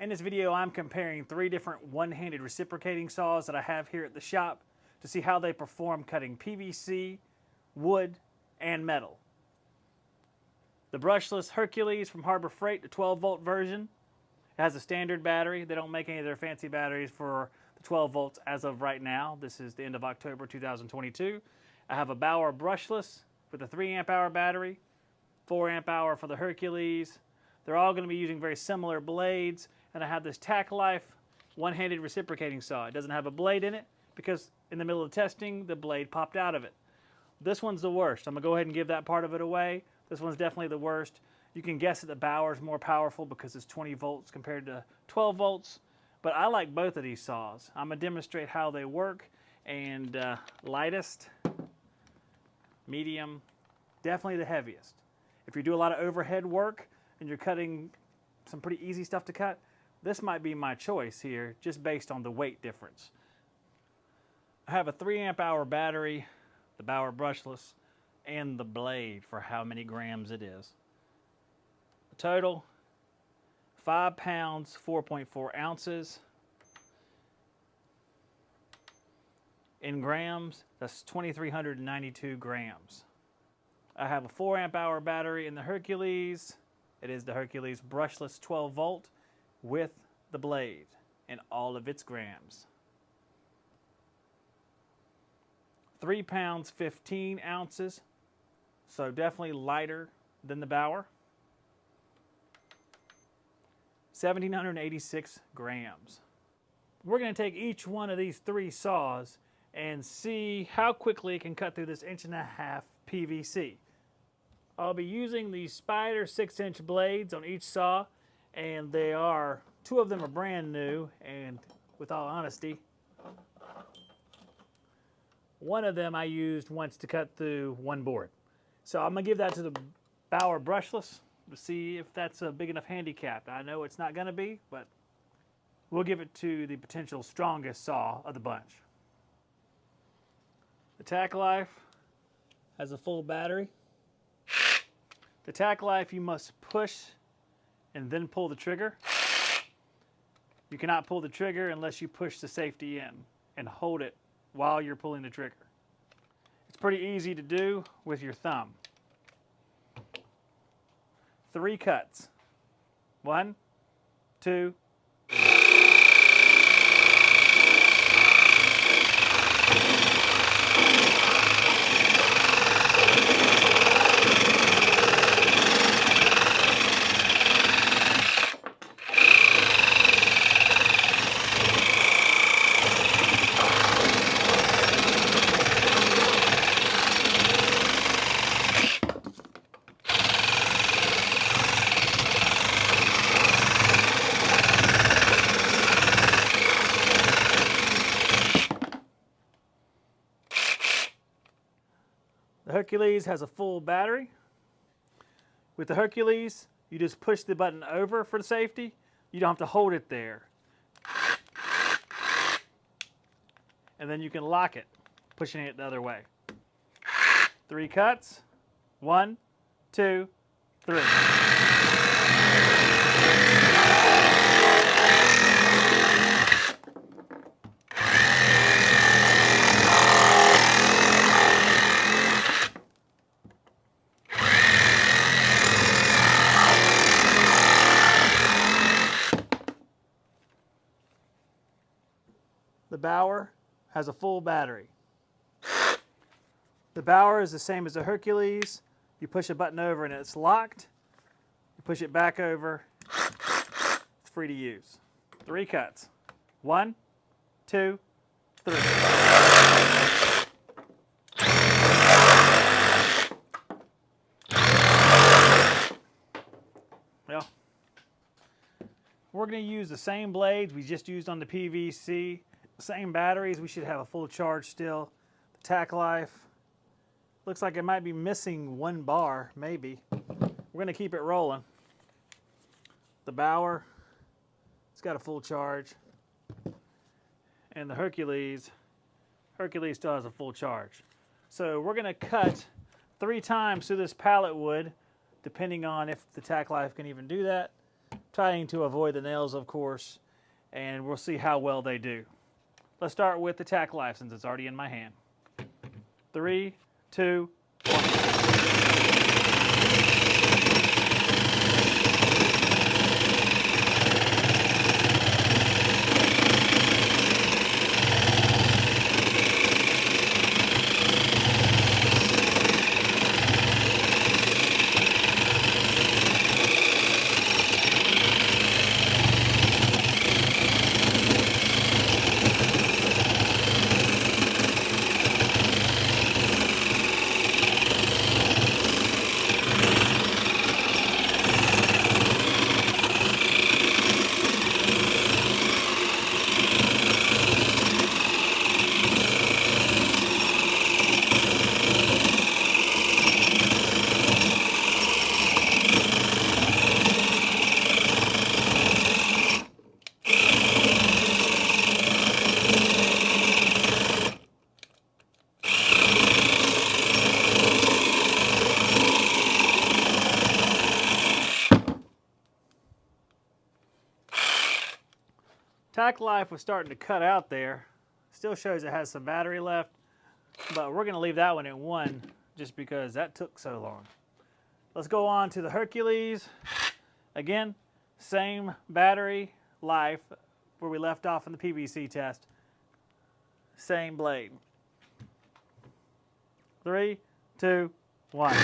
In this video, I'm comparing 3 different one-handed reciprocating saws that I have here at the shop to see how they perform cutting PVC, wood, and metal. The brushless Hercules from Harbor Freight, the 12-volt version, has a standard battery. They don't make any of their fancy batteries for the 12 volts as of right now. This is the end of October 2022. I have a Bauer brushless with a 3 amp hour battery, 4 amp hour for the Hercules. They're all going to be using very similar blades. And I have this Tacklife one-handed reciprocating saw. It doesn't have a blade in it because in the middle of testing, the blade popped out of it. This one's the worst. I'm going to go ahead and give that part of it away. This one's definitely the worst. You can guess that the Bauer's more powerful because it's 20 volts compared to 12 volts. But I like both of these saws. I'm going to demonstrate how they work. And lightest, medium, definitely the heaviest. If you do a lot of overhead work and you're cutting some pretty easy stuff to cut, this might be my choice here, just based on the weight difference. I have a 3 amp hour battery, the Bauer brushless, and the blade for how many grams it is. The total, 5 pounds, 4.4 ounces. In grams, that's 2,392 grams. I have a 4 amp hour battery in the Hercules. It is the Hercules brushless 12 volt with the blade and all of its grams. 3 pounds, 15 ounces, so definitely lighter than the Bauer. 1,786 grams. We're going to take each one of these 3 saws and see how quickly it can cut through this 1.5 inch PVC. I'll be using these Spider 6-inch blades on each saw, and they are, 2 of them are brand new, and with all honesty, one of them I used once to cut through one board. So I'm going to give that to the Bauer brushless to see if that's a big enough handicap. I know it's not going to be, but we'll give it to the potential strongest saw of the bunch. The Tacklife has a full battery. The Tacklife, you must push and then pull the trigger. You cannot pull the trigger unless you push the safety in and hold it while you're pulling the trigger. It's pretty easy to do with your thumb. 3 cuts. 1, 2, The Hercules has a full battery. With the Hercules, you just push the button over for the safety. You don't have to hold it there. And then you can lock it, pushing it the other way. 3 cuts. 1, 2, 3. The Bauer has a full battery. The Bauer is the same as the Hercules. You push a button over and it's locked. You push it back over, it's free to use. 3 cuts. 1, 2, 3. Well, we're going to use the same blades we just used on the PVC. Same batteries. We should have a full charge still. The Tacklife looks like it might be missing 1 bar, maybe. We're going to keep it rolling. The Bauer, it's got a full charge. And the Hercules still has a full charge. So we're going to cut 3 times through this pallet wood, depending on if the Tacklife can even do that. trying to avoid the nails, of course, and we'll see how well they do. Let's start with the Tacklife since it's already in my hand. 3, 2, 1. Tacklife was starting to cut out there. Still shows it has some battery left, but we're going to leave that one at 1 just because that took so long. Let's go on to the Hercules. Again, same battery life where we left off in the PVC test. Same blade. 3, 2, 1.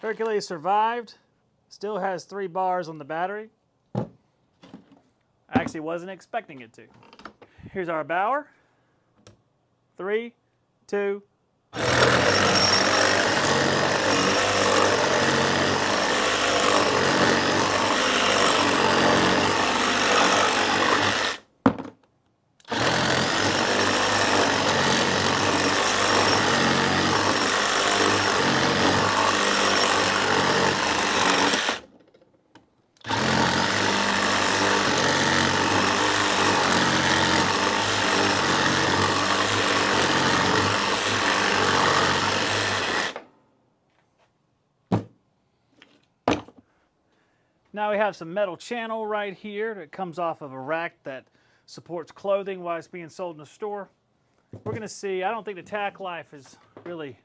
Hercules survived, still has 3 bars on the battery. I actually wasn't expecting it to. Here's our Bauer. 3, 2, Now we have some metal channel right here that comes off of a rack that supports clothing while it's being sold in the store. We're going to see, I don't think the Tacklife is really,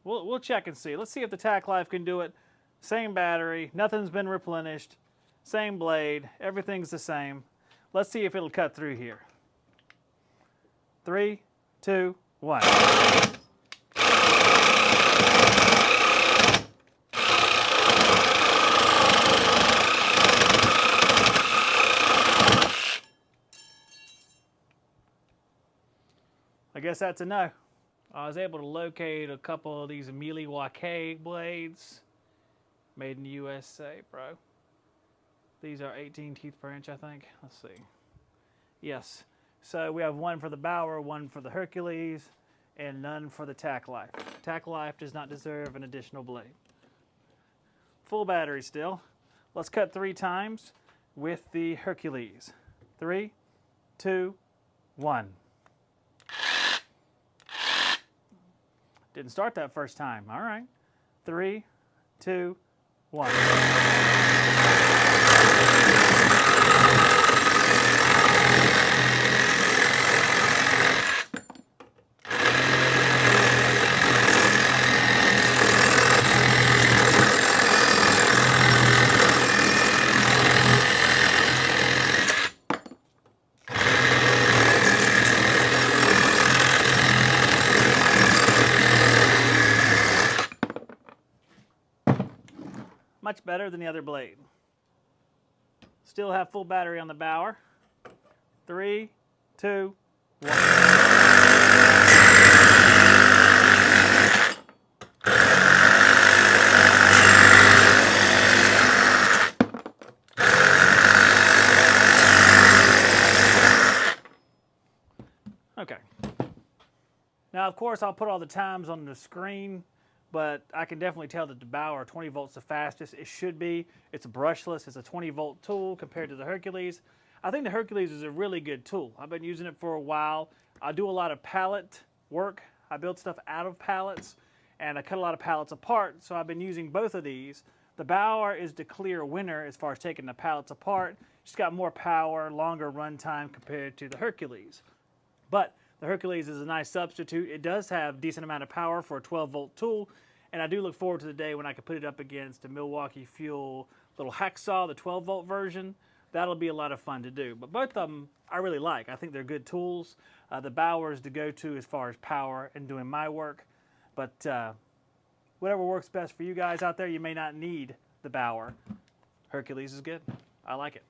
we'll check and see. Let's see if the Tacklife can do it. Same battery, nothing's been replenished, same blade, everything's the same. Let's see if it'll cut through here. 3, 2, 1. I guess that's a no. I was able to locate a couple of these Milwaukee blades made in the USA, bro. These are 18 teeth per inch, I think. Let's see. Yes. So we have one for the Bauer, one for the Hercules, and none for the Tacklife. Tacklife does not deserve an additional blade. Full battery still. Let's cut 3 times with the Hercules. 3, 2, 1. Didn't start that first time. All right. 3, 2, 1. Much better than the other blade. Still have full battery on the Bauer. 3, 2, 1. Okay. Now, of course, I'll put all the times on the screen, but I can definitely tell that the Bauer 20 volts the fastest it should be. It's brushless. It's a 20 volt tool compared to the Hercules. I think the Hercules is a really good tool. I've been using it for a while. I do a lot of pallet work. I build stuff out of pallets, and I cut a lot of pallets apart, so I've been using both of these. The Bauer is the clear winner as far as taking the pallets apart. It's got more power, longer run time compared to the Hercules. But the Hercules is a nice substitute. It does have a decent amount of power for a 12 volt tool, and I do look forward to the day when I can put it up against a Milwaukee Fuel little hacksaw, the 12 volt version. That'll be a lot of fun to do. But both of them I really like. I think they're good tools. The Bauer is the go-to as far as power and doing my work. But whatever works best for you guys out there, you may not need the Bauer. Hercules is good. I like it.